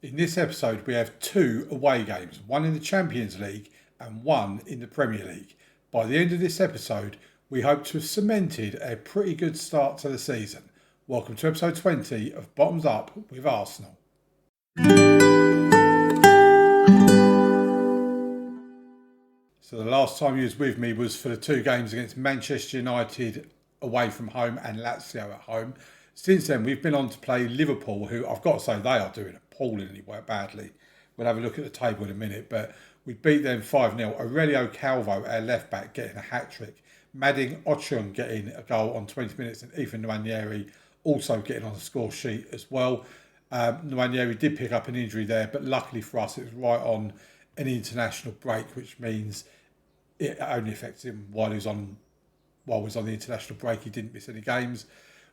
In this episode, we have 2 away games, one in the Champions League and one in the Premier League. By the end of this episode, we hope to have cemented a pretty good start to the season. Welcome to episode 20 of Bottoms Up with Arsenal. So the last time you was with me was for the 2 games against Manchester United away from home and Lazio at home. Since then, we've been on to play Liverpool, who I've got to say they are doing appallingly badly. We'll have a look at the table in a minute, but we beat them 5-0. Aurelio Calvo, our left back, getting a hat-trick. Mading Ochung getting a goal on 20 minutes, and Ethan Nwaneri also getting on the score sheet as well. Nwaneri did pick up an injury there, but luckily for us, it was right on an international break, which means it only affects him while he was on the international break. He didn't miss any games.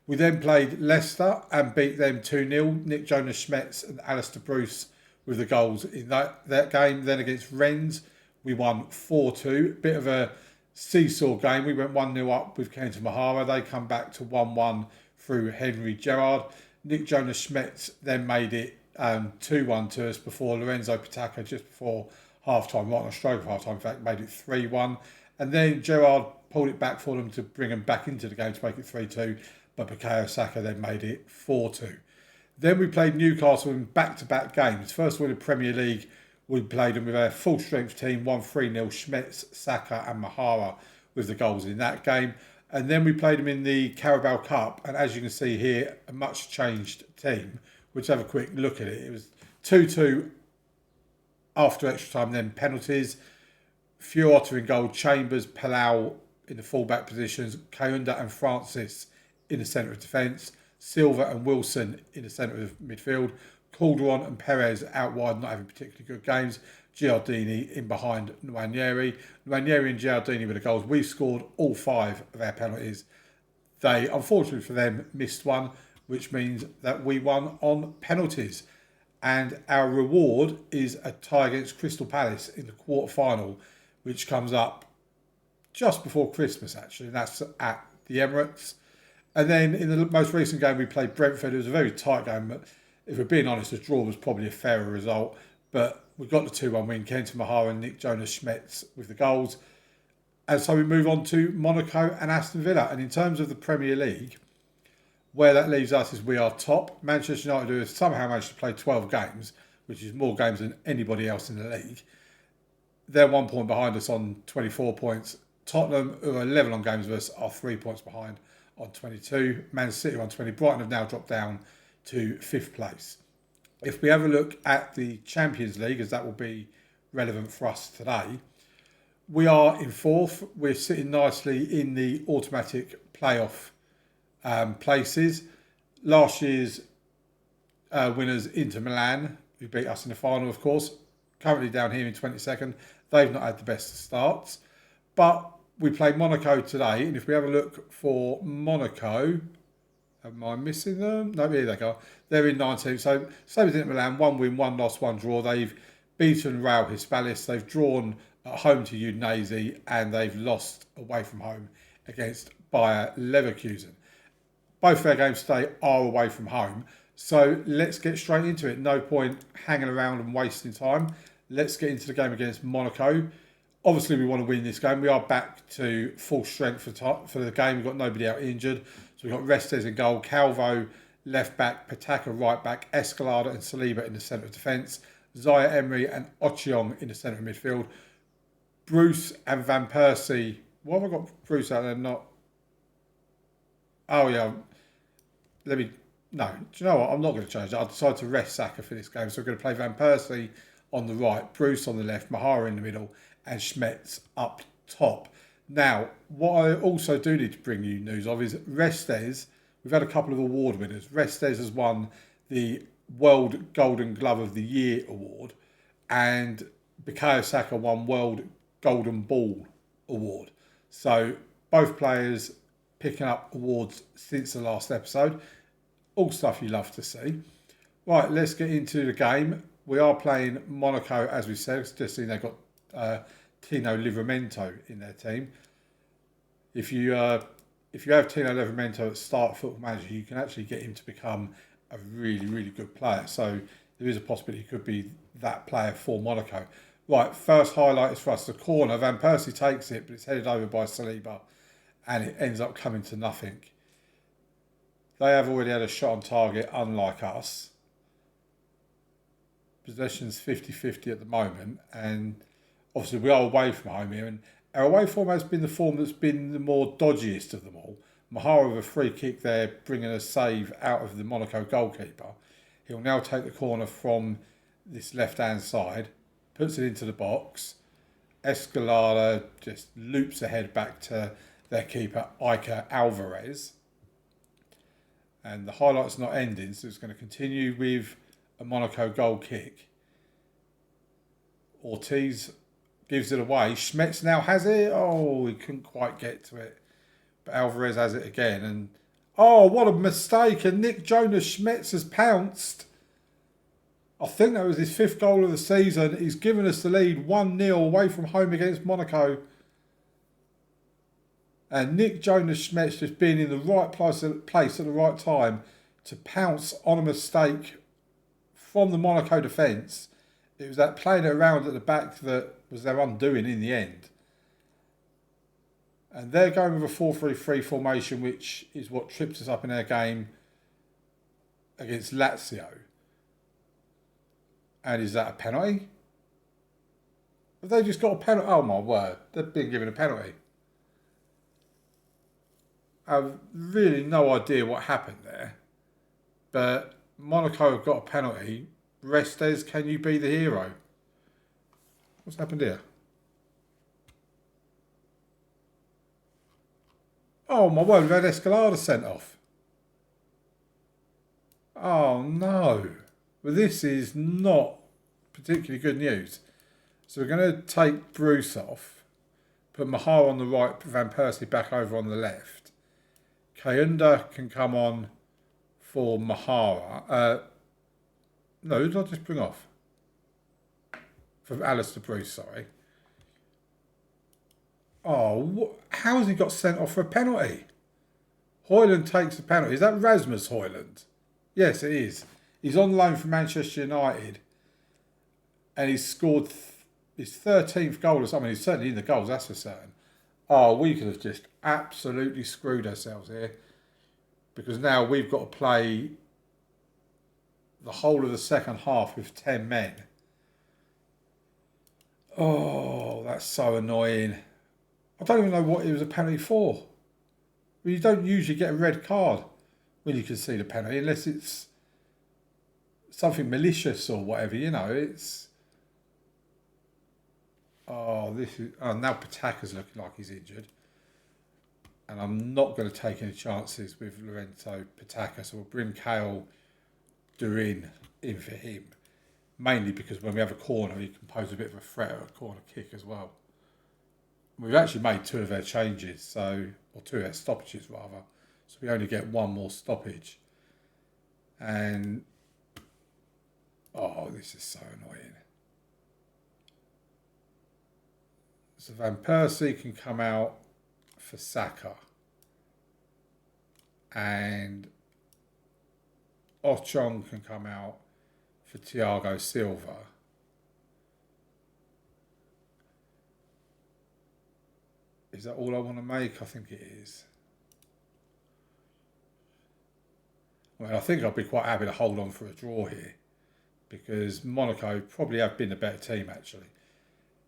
We then played Leicester and beat them 2-0. Nick Jonas-Schmetz and Alistair Bruce with the goals in that game. Then against Rennes, we won 4-2. Bit of a seesaw game. We went 1-0 up with Kenta Mahara. They come back to 1-1 through Henry Gerrard. Nick Jonas-Schmetz then made it 2-1 to us before Lorenzo Pataka, just before half-time, right on a stroke of half-time, in fact, made it 3-1. And then Gerrard pulled it back for them to bring them back into the game to make it 3-2. But Bukayo Saka then made it 4-2. Then we played Newcastle in back-to-back games. First of all, in the Premier League, we played them with our full-strength team, won 3-0, Schmetz, Saka and Mahara with the goals in that game. And then we played them in the Carabao Cup. And as you can see here, a much-changed team. Let's have a quick look at it. It was 2-2 after extra time, then penalties. Fiorta in goal, Chambers, Palau in the full-back positions, Kayunda and Francis in the centre of defence, Silva and Wilson in the centre of midfield, Calderon and Perez out wide, not having particularly good games, Giardini in behind Nwaneri. Nwaneri and Giardini with the goals. We scored all 5 of our penalties. They, unfortunately for them, missed one, which means that we won on penalties. And our reward is a tie against Crystal Palace in the quarter-final, which comes up just before Christmas, actually, and that's at the Emirates. And then in the most recent game, we played Brentford. It was a very tight game, but if we're being honest, the draw was probably a fairer result. But we got the 2-1 win, Kenta Mahara and Nick Jonas-Schmetz with the goals. And so we move on to Monaco and Aston Villa. And in terms of the Premier League, where that leaves us is we are top. Manchester United, who have somehow managed to play 12 games, which is more games than anybody else in the league. They're 1 point behind us on 24 points. Tottenham, who are level on games with us, are 3 points behind on 22. Man City on 20. Brighton have now dropped down to 5th place. If we have a look at the Champions League, as that will be relevant for us today, we are in 4th. We're sitting nicely in the automatic playoff places. Last year's winners, Inter Milan, who beat us in the final, of course, currently down here in 22nd. They've not had the best starts. But we played Monaco today, and if we have a look for Monaco, am I missing them? No, here they go. They're in 19th. So, same as Inter Milan, 1 win, 1 loss, 1 draw. They've beaten Real Hispalis. They've drawn at home to Udinese, and they've lost away from home against Bayer Leverkusen. Both their games today are away from home. So, let's get straight into it. No point hanging around and wasting time. Let's get into the game against Monaco. Obviously, we want to win this game. We are back to full strength for the game. We've got nobody out injured. So we've got Restes in goal, Calvo left back, Pataka right back, Escalada and Saliba in the centre of defence, Zaya Emery and Ochiong in the centre of midfield, Bruce and Van Persie. Why have I got Bruce out there? Not. Oh, yeah. No, do you know what? I'm not going to change it. I decided to rest Saka for this game. So we're going to play Van Persie on the right, Bruce on the left, Mahara in the middle, and Schmetz up top. Now, what I also do need to bring you news of is Restes. We've had a couple of award winners. Restes has won the World Golden Glove of the Year award, and Bukayo Saka won World Golden Ball award. So both players picking up awards since the last episode. All stuff you love to see. Right, let's get into the game. We are playing Monaco, as we said. Just seen they've got Tino Livramento in their team. If you have Tino Livramento at start Football Manager, you can actually get him to become a really, really good player. So there is a possibility he could be that player for Monaco. Right, first highlight is for us. The corner, Van Persie takes it, but it's headed over by Saliba, and it ends up coming to nothing. They have already had a shot on target, unlike us. Possession's 50-50 at the moment, and obviously we are away from home here, and our away form has been the form that's been the more dodgiest of them all. Mahara with a free kick there, bringing a save out of the Monaco goalkeeper. He'll now take the corner from this left-hand side, puts it into the box. Escalada just loops ahead back to their keeper, Iker Alvarez. And the highlight's not ending, so it's going to continue with a Monaco goal kick. Ortiz gives it away. Schmetz now has it. Oh, he couldn't quite get to it. But Alvarez has it again. And oh, what a mistake. And Nick Jonas Schmetz has pounced. I think that was his 5th goal of the season. He's given us the lead 1-0 away from home against Monaco. And Nick Jonas Schmetz just being in the right place at the right time to pounce on a mistake from the Monaco defence. It was that playing it around at the back that was their undoing in the end. And they're going with a 4-3-3 formation, which is what trips us up in our game against Lazio. And is that a penalty? Have they just got a penalty? Oh my word, they've been given a penalty. I've really no idea what happened there. But Monaco have got a penalty. Restes, can you be the hero? What's happened here? Oh my word, we've had Escalada sent off. Oh no. Well, this is not particularly good news. So we're going to take Bruce off. Put Mahara on the right, put Van Persie back over on the left. Kayunda can come on for Mahara. No, who did I just bring off? For Alistair Bruce, sorry. Oh, how has he got sent off for a penalty? Højlund takes the penalty. Is that Rasmus Højlund? Yes, it is. He's on loan from Manchester United. And he's scored his 13th goal or something. He's certainly in the goals, that's for certain. Oh, we could have just absolutely screwed ourselves here. Because now we've got to play the whole of the second half with 10 men. Oh, that's so annoying. I don't even know what it was a penalty for. Well, you don't usually get a red card when you can see the penalty, unless it's something malicious or whatever, you know. It's... Oh, this is... Oh, now Pataka's looking like he's injured. And I'm not going to take any chances with Lorenzo Pataka, so we'll bring Kale Durin in for him. Mainly because when we have a corner, he can pose a bit of a threat at a corner kick as well. We've actually made 2 of our changes, or 2 of our stoppages rather. So we only get 1 more stoppage. And, oh, this is so annoying. So Van Persie can come out for Saka. And Ochong can come out for Thiago Silva. Is that all I want to make? I think it is. Well, I think I'll be quite happy to hold on for a draw here, because Monaco probably have been a better team actually.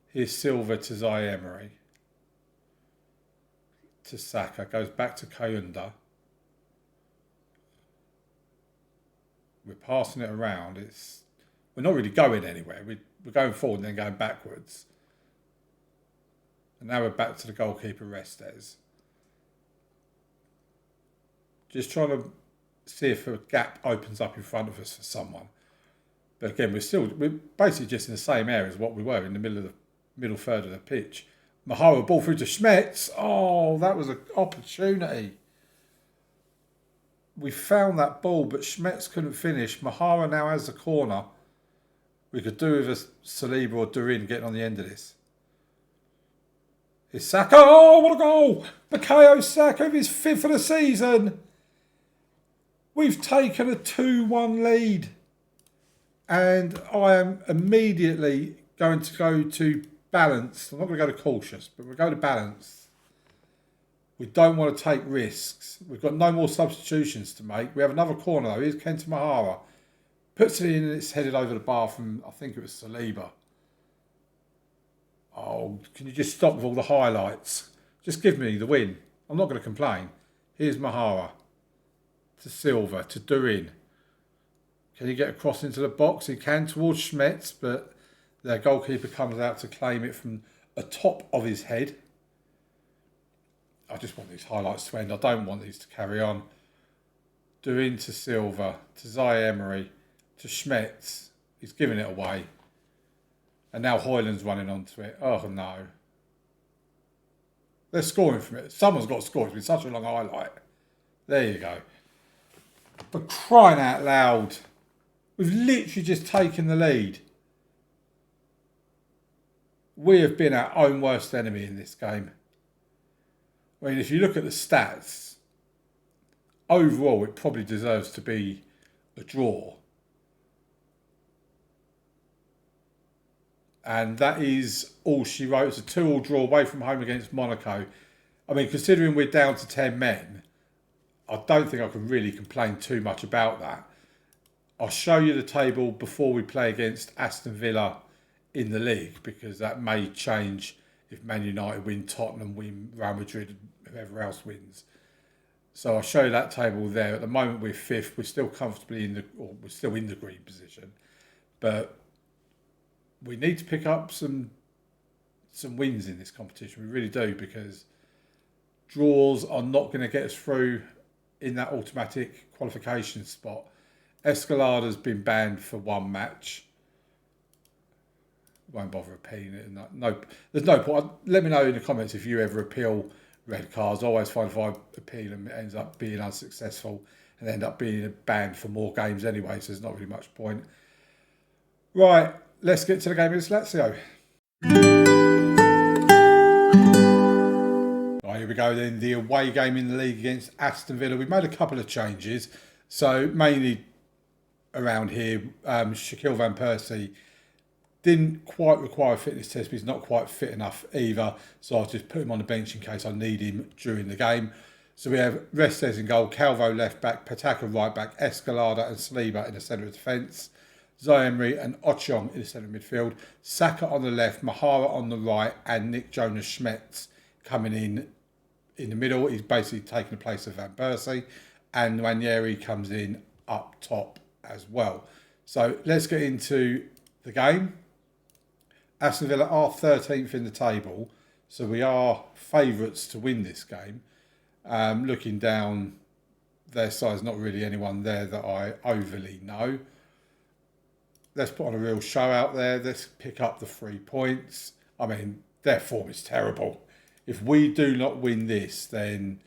Here's Silva to Zaire Emery. To Saka. Goes back to Kayunda. We're passing it around. We're not really going anywhere. We're going forward and then going backwards. And now we're back to the goalkeeper, Restes. Just trying to see if a gap opens up in front of us for someone. But again, we're basically just in the same area as what we were in the middle third of the pitch. Mahara ball through to Schmetz. Oh, that was an opportunity. We found that ball, but Schmetz couldn't finish. Mahara now has the corner. We could do with a Saliba or Durin getting on the end of this. It's Saka. Oh, what a goal! Bukayo Saka with his 5th of the season. We've taken a 2-1 lead. And I am immediately going to go to balanced. I'm not going to go to cautious, but we'll go to balanced. We don't want to take risks. We've got no more substitutions to make. We have another corner though. Here's Kenta Mahara. Puts it in and it's headed over the bar from, I think it was Saliba. Oh, can you just stop with all the highlights? Just give me the win. I'm not going to complain. Here's Mahara. To Silva. To Durin. Can he get across into the box? He can towards Schmetz, but their goalkeeper comes out to claim it from atop of his head. I just want these highlights to end. I don't want these to carry on. Durin to Silva. To Zaire Emery. To Schmetz. He's giving it away. And now Hoyland's running onto it. Oh, no. They're scoring from it. Someone's got to score. It's been such a long highlight. There you go. But crying out loud. We've literally just taken the lead. We have been our own worst enemy in this game. I mean, if you look at the stats, overall it probably deserves to be a draw. And that is all she wrote. It's a 2-2 draw away from home against Monaco. I mean, considering we're down to 10 men, I don't think I can really complain too much about that. I'll show you the table before we play against Aston Villa in the league, because that may change if Man United win, Tottenham win, Real Madrid, whoever else wins. So I'll show you that table there. At the moment we're 5th. We're still comfortably we're still in the green position. But we need to pick up some wins in this competition. We really do, because draws are not going to get us through in that automatic qualification spot. Escalada's been banned for 1 match. Won't bother appealing it. No, there's no point. Let me know in the comments if you ever appeal red cards. I always find if I appeal them, it ends up being unsuccessful and end up being banned for more games anyway, so there's not really much point. Right, let's get to the game against Lazio. Right, here we go then. The away game in the league against Aston Villa. We've made a couple of changes. So mainly around here, Shaquille Van Persie didn't quite require a fitness test, but he's not quite fit enough either. So I'll just put him on the bench in case I need him during the game. So we have Restes in goal, Calvo left back, Pataka right back, Escalada and Saliba in the centre of defence, Zaire Emery and Ochiong in the centre of midfield, Saka on the left, Mahara on the right, and Nick Jonas-Schmetz coming in the middle. He's basically taking the place of Van Persie, and Nwaneri comes in up top as well. So let's get into the game. Aston Villa are 13th in the table, so we are favourites to win this game. Looking down their side, there's not really anyone there that I overly know. Let's put on a real show out there. Let's pick up the 3 points. I mean, their form is terrible. If we do not win this, then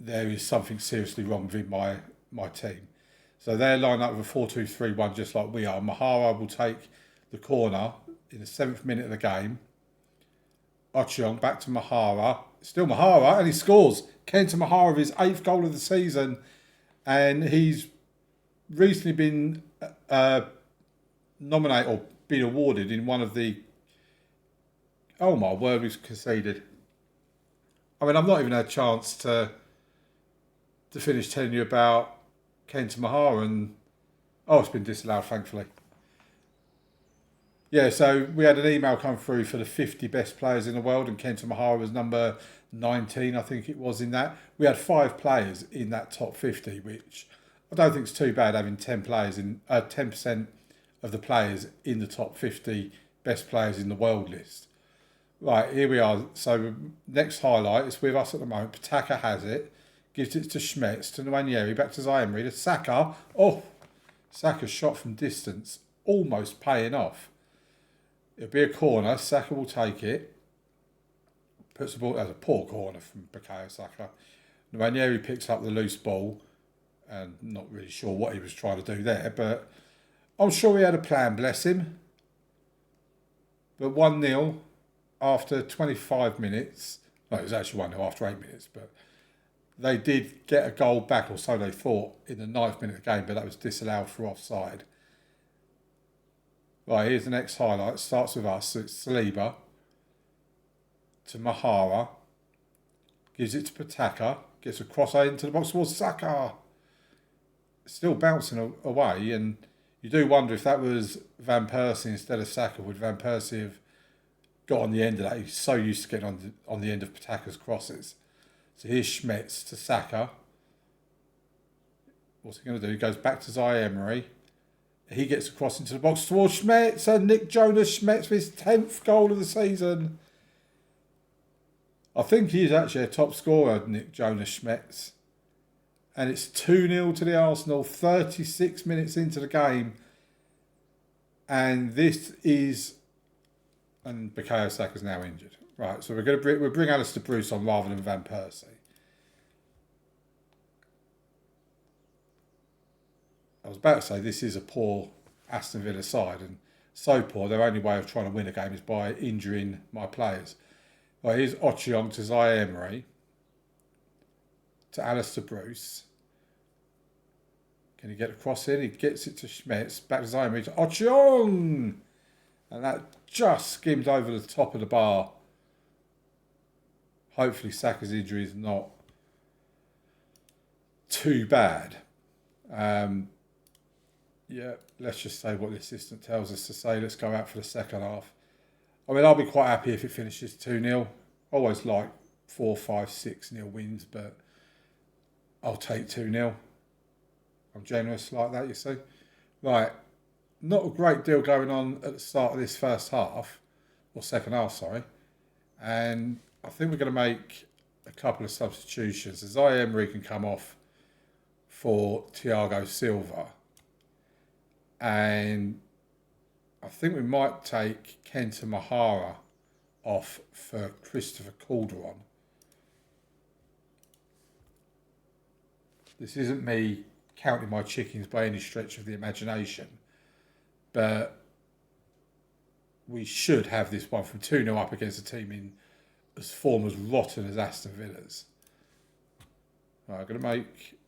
there is something seriously wrong with my team. So they're lined up with a 4-2-3-1 just like we are. Mahara will take the corner in the 7th minute of the game. Ochiong back to Mahara. Still Mahara, and he scores. Kenta Mahara of his 8th goal of the season. And he's recently been nominated or been awarded in one of the... Oh my word, we've conceded. I mean, I've not even had a chance to finish telling you about Kenta Mahara, and it's been disallowed, thankfully. Yeah, so we had an email come through for the 50 best players in the world, and Kenta Mahara was number 19, I think it was in that. We had 5 players in that top 50, which I don't think is too bad, having 10 players in 10% of the players in the top 50 best players in the world list. Right, here we are. So next highlight is with us at the moment. Pataka has it. Gives it to Schmetz, to Nwaneri, back to Zaire Emery, to Saka. Saka's shot from distance, almost paying off. It'll be a corner. Saka will take it. Puts the ball... That's a poor corner from Bukayo Saka. Nwaneri picks up the loose ball. And not really sure what he was trying to do there. But I'm sure he had a plan, bless him. But 1-0 after 25 minutes. No, it was actually 1-0 after 8 minutes. But they did get a goal back, or so they thought, in the 9th minute of the game. But that was disallowed for offside. Right, here's the next highlight. It starts with us. So it's Saliba to Mahara. Gives it to Pataka. Gets a cross into the box towards Saka. Still bouncing away, and you do wonder if that was Van Persie instead of Saka. Would Van Persie have got on the end of that? He's so used to getting on the end of Pataka's crosses. So here's Schmetz to Saka. What's he going to do? He goes back to Zaire-Emery. He gets across into the box towards Schmetz, and Nick Jonas Schmetz for his 10th goal of the season. I think he is actually a top scorer, Nick Jonas Schmetz. And it's 2-0 to the Arsenal, 36 minutes into the game. And this is... And Bukayo Saka's now injured. Right, so we'll bring Alistair Bruce on rather than Van Persie. I was about to say this is a poor Aston Villa side, and so poor their only way of trying to win a game is by injuring my players. Right, here's Ochiong to Zaire-Emery, to Alistair Bruce. Can he get across in? He gets it to Schmetz, back to Zaire-Emery to Ochiong! And that just skimmed over the top of the bar. Hopefully Saka's injury is not too bad. Yeah, let's just say what the assistant tells us to say. Let's go out for the second half. I mean, I'll be quite happy if it finishes 2-0. Always like 4, 5, 6-0 wins, but I'll take 2-0. I'm generous like that, you see. Right, not a great deal going on at the start of this first half, or second half, sorry. And I think we're going to make a couple of substitutions. As Emery can come off for Thiago Silva. And I think we might take Kenta Mahara off for Christopher Calderon. This isn't me counting my chickens by any stretch of the imagination, but we should have this one from 2-0 up against a team in as form as rotten as Aston Villa's. Right, I'm going to make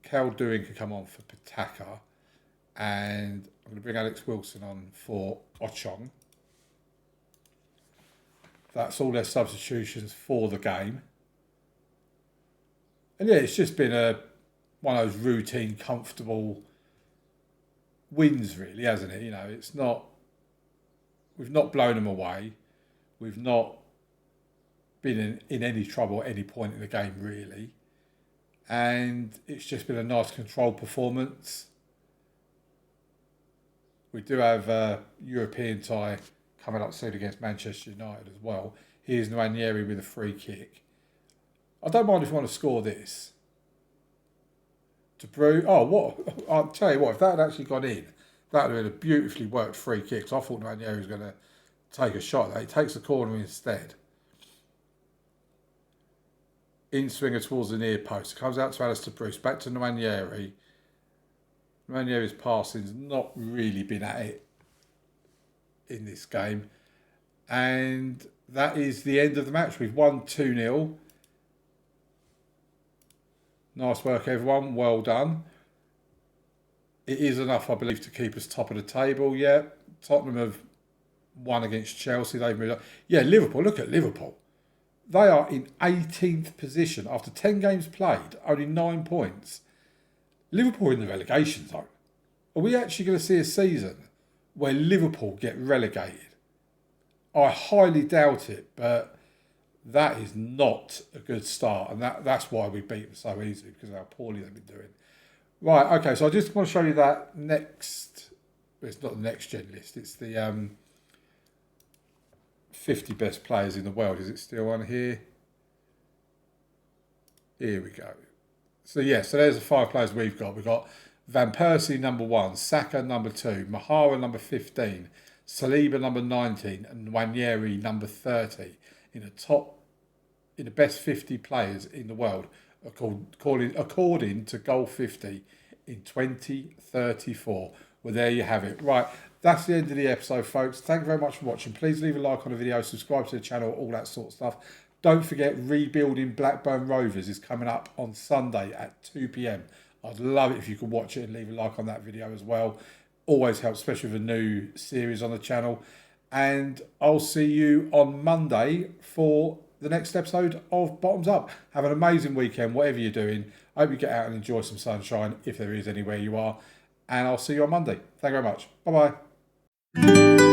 Cal Doing can come on for Pataka, and I'm going to bring Alex Wilson on for Ochong. That's all their substitutions for the game. And yeah, it's just been one of those routine, comfortable wins, really, hasn't it? You know, it's not. We've not blown them away. We've not been in any trouble at any point in the game, really. And it's just been a nice controlled performance. We do have a European tie coming up soon against Manchester United as well. Here's Nwaneri with a free kick. I don't mind if you want to score this. To Brew. Oh, what? I'll tell you what, if that had actually gone in, that would have been a beautifully worked free kick. So I thought Nwaneri was going to take a shot at that. He takes the corner instead. In-swinger towards the near post. Comes out to Alistair Bruce. Back to Nwaneri. Nwaneri's passing's not really been at it in this game. And that is the end of the match. We've won 2-0. Nice work, everyone. Well done. It is enough, I believe, to keep us top of the table. Yeah, Tottenham have won against Chelsea. They've moved up. Yeah, Liverpool. Look at Liverpool. They are in 18th position after 10 games played, only 9 points. Liverpool in the relegation zone. Are we actually going to see a season where Liverpool get relegated? I highly doubt it, but that is not a good start, and that's why we beat them so easily, because of how poorly they've been doing. Right, okay, so I just want to show you that next... It's not the next gen list, it's the 50 best players in the world. Is it still on here? Here we go. So yeah, so there's the 5 players we've got. We've got Van Persie number 1, Saka number 2, Mahara number 15, Saliba number 19, and Nwaneri number 30 in the best 50 players in the world, according to Goal 50 in 2034. Well, there you have it. Right, that's the end of the episode, folks. Thank you very much for watching. Please leave a like on the video, subscribe to the channel, all that sort of stuff. Don't forget, Rebuilding Blackburn Rovers is coming up on Sunday at 2 p.m. I'd love it if you could watch it and leave a like on that video as well. always helps, especially with a new series on the channel. And I'll see you on Monday for the next episode of Bottoms Up. Have an amazing weekend, whatever you're doing. I hope you get out and enjoy some sunshine, if there is anywhere you are. And I'll see you on Monday. Thank you very much. Bye-bye.